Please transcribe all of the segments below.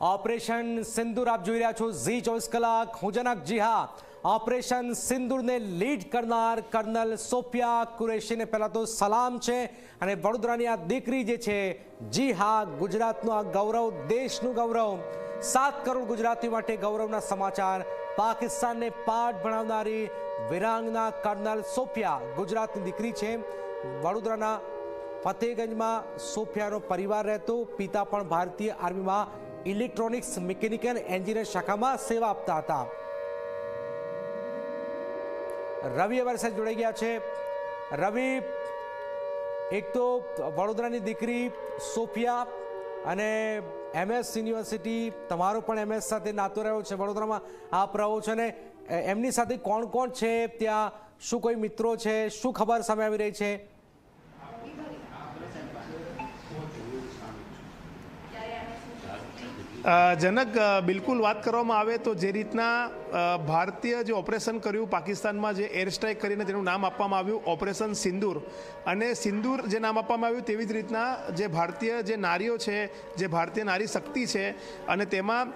Operation સિંદૂર આપ જોઈ રહ્યા છો ઝી 24 કલાક હું જનક। જી હા, ઓપરેશન સિંદૂરને લીડ કરનાર કર્નલ સોફિયા કુરેશીને પહેલા તો સલામ છે અને વડોદરાની આ દીકરી જે છે, જી હા, ગુજરાતનું આ ગૌરવ, દેશનું ગૌરવ, 7 કરોડ ગુજરાતી માટે ગૌરવના સમાચાર। પાકિસ્તાનને પાઠ ભણાવનારી વિરાંગના કર્નલ સોફિયા ગુજરાતની દીકરી છે। વડોદરાના ફતેગંજમાં સોફિયાનો પરિવાર રહેતો, પિતા પણ ભારતીય આર્મીમાં ઇલેક્ટ્રોનિક્સ મિકેનિકલ એન્જિનિયર શાખામાં સેવા આપતા હતા। રવિ અમારી સાથે જોડાઈ ગયા છે। રવિ, એક તો વડોદરાની દીકરી સોફિયા અને MS યુનિવર્સિટી, તમારો પણ MS સાથે નાતો રહ્યો છે, વડોદરામાં આપ રહો છો ને એમની સાથે કોણ કોણ છે ત્યાં, શું કોઈ મિત્રો છે, શું ખબર સામે આવી રહી છે? જનક, બિલકુલ વાત કરવામાં આવે તો જે રીતના ભારતીય જે ઓપરેશન કર્યું પાકિસ્તાનમાં, જે એર સ્ટ્રાઇક કરીને તેનું નામ આપવામાં આવ્યું ઓપરેશન સિંદૂર, અને સિંદૂર જે નામ આપવામાં આવ્યું તેવી જ રીતના જે ભારતીય જે નારીઓ છે, જે ભારતીય નારી શક્તિ છે, અને તેમાં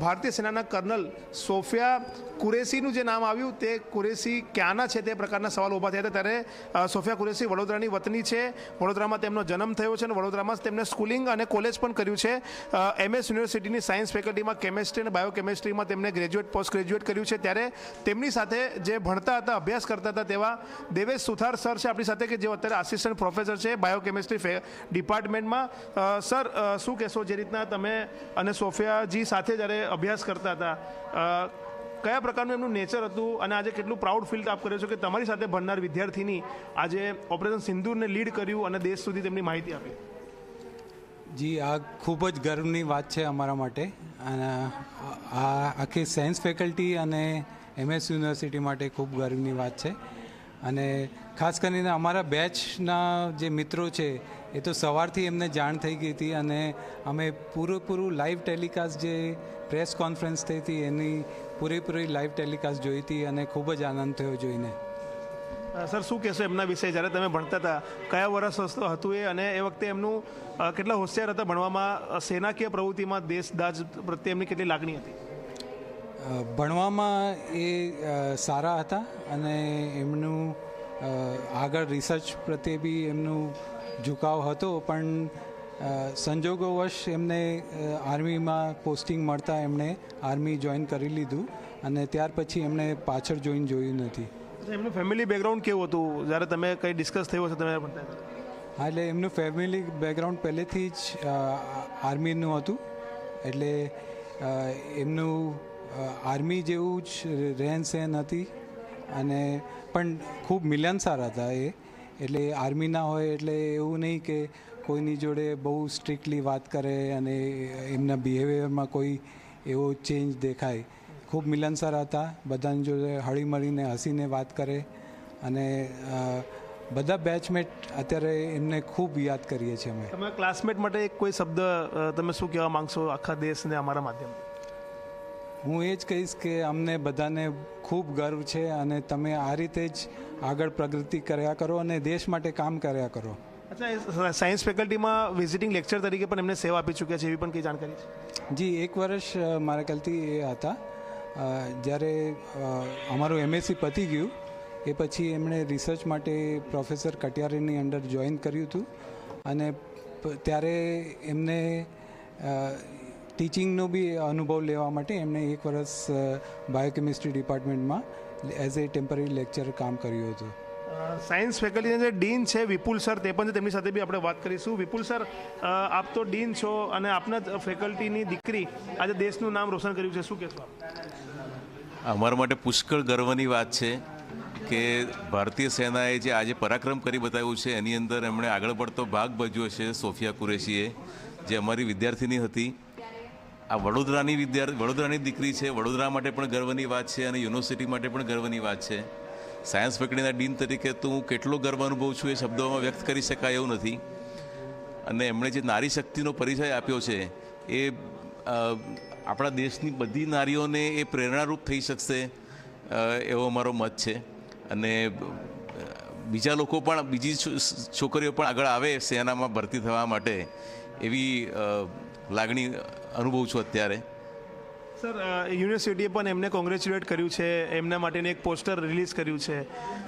ભારતીય સેનાના કર્નલ સોફિયા કુરેશીનું જે નામ આવ્યું તે કુરેશી ક્યાંના છે તે પ્રકારના સવાલ ઊભા થયા હતા। ત્યારે સોફિયા કુરેશી વડોદરાની વતની છે, વડોદરામાં તેમનો જન્મ થયો છે અને વડોદરામાં જ તેમને સ્કૂલિંગ અને કોલેજ પણ કર્યું છે। MS યુનિવર્સિટીની સાયન્સ ફેકલ્ટીમાં કેમેસ્ટ્રી અને બાયોકેમેસ્ટ્રીમાં તેમણે ગ્રેજ્યુએટ, પોસ્ટ ગ્રેજ્યુએટ કર્યું છે। ત્યારે તેમની સાથે જે ભણતા હતા, અભ્યાસ કરતા હતા તેવા દેવેશ સુથાર સર છે આપણી સાથે, કે જેઓ અત્યારે આસિસ્ટન્ટ પ્રોફેસર છે બાયોકેમેસ્ટ્રી ડિપાર્ટમેન્ટમાં। સર, શું કહેશો, જે રીતના તમે અને સોફિયાજી સાથે જ્યારે અભ્યાસ કરતા હતા, કયા પ્રકારનું એમનું નેચર હતું અને આજે કેટલું પ્રાઉડ ફીલ આપ કર્યો છો કે તમારી સાથે ભણનાર વિદ્યાર્થીની આજે ઓપરેશન સિંદૂરને લીડ કર્યું અને દેશ સુધી તેમની માહિતી આપી? જી, આ ખૂબ જ ગર્વની વાત છે અમારા માટે, અને આ આખી સાયન્સ ફેકલ્ટી અને MS યુનિવર્સિટી માટે ખૂબ ગર્વની વાત છે। અને ખાસ કરીને અમારા બેચના જે મિત્રો છે એ તો સવારથી એમને જાણ થઈ ગઈ હતી, અને અમે પૂરું લાઈવ ટેલિકાસ્ટ, જે પ્રેસ કોન્ફરન્સ થઈ હતી એની પૂરેપૂરી લાઈવ ટેલિકાસ્ટ જોઈ હતી અને ખૂબ જ આનંદ થયો જોઈને। સર, શું કહેશો એમના વિશે? જ્યારે તમે ભણતા હતા, કયા વર્ષ હતું એ, અને એ વખતે એમનું કેટલા હોશિયાર હતા ભણવામાં, સેનાકીય પ્રવૃત્તિમાં, દેશદાજ પ્રત્યે એમની કેટલી લાગણી હતી? ભણવામાં એ સારા હતા અને એમનું આગળ રિસર્ચ પ્રત્યે બી એમનું ઝુકાવ હતો, પણ સંજોગોવશ એમને આર્મીમાં પોસ્ટિંગ મળતા એમણે આર્મી જોઈન કરી લીધું, અને ત્યાર પછી એમણે પાછળ જોયું નથી। એમનું ફેમિલી બેકગ્રાઉન્ડ કેવું હતું જ્યારે તમે કંઈ ડિસ્કસ થયું હશે તમે ભણતા? હા, એટલે એમનું ફેમિલી બેકગ્રાઉન્ડ પહેલેથી જ આર્મીનું હતું, એટલે એમનું આર્મી જેવું જ રહેન સહેન હતી, અને પણ ખૂબ મિલનસાર હતા એ। એટલે આર્મી ના હોય એટલે એવું નહીં કે કોઈની જોડે બહુ સ્ટ્રિક્ટલી વાત કરે અને એમના બિહેવિયરમાં કોઈ એવો ચેન્જ દેખાય। ખૂબ મિલનસાર હતા, બધાની જોડે હળીમળીને હસીને વાત કરે, અને બધા બેચમેટ અત્યારે એમને ખૂબ યાદ કરીએ છીએ અમે। તમારા ક્લાસમેટ માટે કોઈ શબ્દ તમે શું કહેવા માંગશો આખા દેશને અમારા માધ્યમથી? હું એ જ કહીશ કે અમને બધાને ખૂબ ગર્વ છે, અને તમે આ રીતે જ આગળ પ્રગતિ કર્યા કરો અને દેશ માટે કામ કર્યા કરો। અચ્છા, સાયન્સ ફેકલ્ટીમાં વિઝિટિંગ લેક્ચર તરીકે પણ એમને સેવા આપી ચૂક્યા છે, એવી પણ કંઈ જાણકારી છે? જી, 1 વર્ષ મારા ખ્યાલથી એ હતા, જ્યારે અમારું MSc પતી ગયું એ પછી એમણે રિસર્ચ માટે પ્રોફેસર કટિયારીની અંડર જોઈન કર્યું હતું, અને ત્યારે એમને ટીચિંગનો બી અનુભવ લેવા માટે એમણે 1 વર્ષ બાયોકેમિસ્ટ્રી ડિપાર્ટમેન્ટમાં એઝ એ ટેમ્પરરી લેક્ચર કામ કર્યું હતું। સાયન્સ ફેકલ્ટીના જે ડીન છે વિપુલ સર, તે પણ છે, તેમની સાથે બી આપણે વાત કરીશું। વિપુલ સર, આપ તો ડીન છો અને આપના ફેકલ્ટીની દીકરી આજે દેશનું નામ રોશન કર્યું છે, શું કહેશો આપ? અમારા માટે પુષ્કળ ગર્વની વાત છે કે ભારતીય સેનાએ જે આજે પરાક્રમ કરી બતાવ્યું છે એની અંદર એમણે આગળ પડતો ભાગ ભજવ્યો છે સોફિયા કુરેશીએ, જે અમારી વિદ્યાર્થીની હતી। આ વડોદરાની દીકરી છે, વડોદરા માટે પણ ગર્વની વાત છે અને યુનિવર્સિટી માટે પણ ગર્વની વાત છે। સાયન્સ ફેકલ્ટીના ડીન તરીકે તો હું કેટલો ગર્વ અનુભવું છું એ શબ્દોમાં વ્યક્ત કરી શકાય એવું નથી। અને એમણે જે નારી શક્તિનો પરિચય આપ્યો છે એ આપણા દેશની બધી નારીઓને એ પ્રેરણારૂપ થઈ શકશે એવો અમારો મત છે। અને બીજા લોકો પણ, બીજી છોકરીઓ પણ આગળ આવે સેનામાં ભરતી થવા માટે, એવી લાગણી અનુભવું છું અત્યારે. સર યુનિવર્સિટીએ પણ એમને કોંગ્રેચ્યુલેટ કર્યું છે, એમના માટેનું એક પોસ્ટર રિલીઝ કર્યું છે.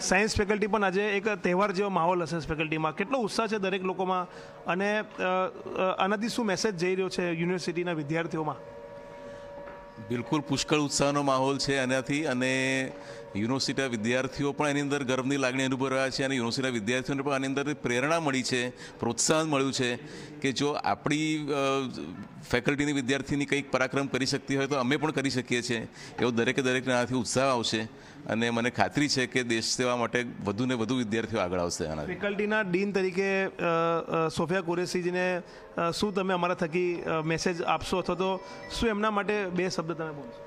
સાયન્સ ફેકલ્ટી પણ આજે એક તહેવાર જેવો માહોલ હશે ફેકલ્ટીમાં. કેટલો ઉત્સાહ છે દરેક લોકોમાં અને આનાથી શું મેસેજ જઈ રહ્યો છે યુનિવર્સિટીના વિદ્યાર્થીઓમાં? બિલકુલ પુષ્કળ ઉત્સાહનો માહોલ છે આનાથી, અને યુનિવર્સિટીના વિદ્યાર્થીઓ પણ એની અંદર ગર્વની લાગણી અનુભવી રહ્યા છે, અને યુનિવર્સિટીના વિદ્યાર્થીઓને પણ આની અંદર પ્રેરણા મળી છે, પ્રોત્સાહન મળ્યું છે કે જો આપણી ફેકલ્ટીની વિદ્યાર્થીની કંઈક પરાક્રમ કરી શકતી હોય તો અમે પણ કરી શકીએ છીએ. એવો દરેકે આનાથી ઉત્સાહ આવશે, અને મને ખાતરી છે કે દેશ સેવા માટે વધુ ને વધુ વિદ્યાર્થીઓ આગળ આવશે. આનાથી ફેકલ્ટીના ડીન તરીકે સોફિયા કુરેશીજીને શું તમે અમારા થકી મેસેજ આપશો, અથવા તો શું એમના માટે બે શબ્દ તમે બોલશો?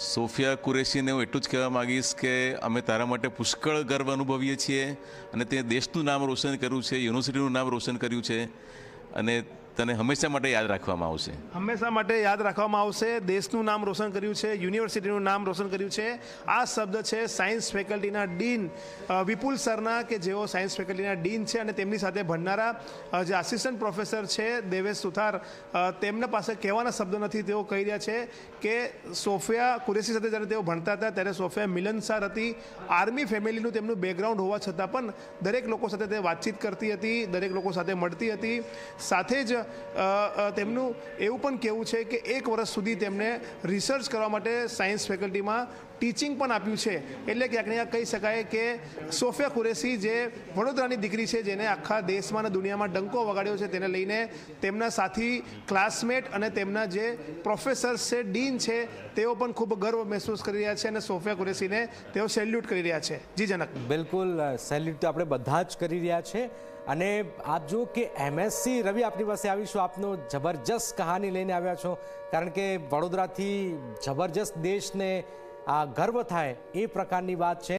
સોફિયા કુરેશીને હું એટલું જ કહેવા માગીશ કે અમે તારા માટે પુષ્કળ ગર્વ અનુભવીએ છીએ, અને તે દેશનું નામ રોશન કર્યું છે, યુનિવર્સિટીનું નામ રોશન કર્યું છે, અને તને હંમેશા માટે યાદ રાખવામાં આવશે. હંમેશા માટે યાદ રાખવામાં આવશે. દેશનું નામ રોશન કર્યું છે, યુનિવર્સિટીનું નામ રોશન કર્યું છે. આ શબ્દ છે સાયન્સ ફેકલ્ટીના ડીન વિપુલ સરના, કે જેઓ સાયન્સ ફેકલ્ટીના ડીન છે, અને તેમની સાથે ભણનારા જે આસિસ્ટન્ટ પ્રોફેસર છે દેવેશ સુથાર, તેમના પાસે કહેવાના શબ્દો નથી. તેઓ કહી રહ્યા છે કે સોફિયા કુરેશી સાથે જ્યારે તેઓ ભણતા હતા ત્યારે સોફિયા મિલનસાર હતી. આર્મી ફેમિલીનું તેમનું બેકગ્રાઉન્ડ હોવા છતાં પણ દરેક લોકો સાથે તે વાતચીત કરતી હતી, દરેક લોકો સાથે મળતી હતી. સાથે જ તેમનું એવું પણ કહેવું છે કે 1 વર્ષ સુધી તેમને રિસર્ચ કરવા માટે સાયન્સ ફેકલ્ટીમાં ટીચિંગ પણ આપ્યું છે. એટલે ક્યાંક ને ક્યાંક કહી શકાય કે સોફિયા કુરેશી જે વડોદરાની દીકરી છે, જેને આખા દેશમાં અને દુનિયામાં ડંકો વગાડ્યો છે, તેને લઈને તેમના સાથી ક્લાસમેટ અને તેમના જે પ્રોફેસર્સ છે, ડીન છે, તેઓ પણ ખૂબ ગર્વ મહેસૂસ કરી રહ્યા છે, અને સોફિયા કુરેશીને તેઓ સેલ્યુટ કરી રહ્યા છે. જી જનક. બિલકુલ સેલ્યુટ તો આપણે બધા જ કરી રહ્યા છે. અને આપ જો કે MSc રવિ આપની પાસે આવીશું, આપનો જબરજસ્ત કહાની લઈને આવ્યા છો, કારણ કે વડોદરાથી જબરજસ્ત દેશને આ ગર્વ થાય એ પ્રકારની વાત છે.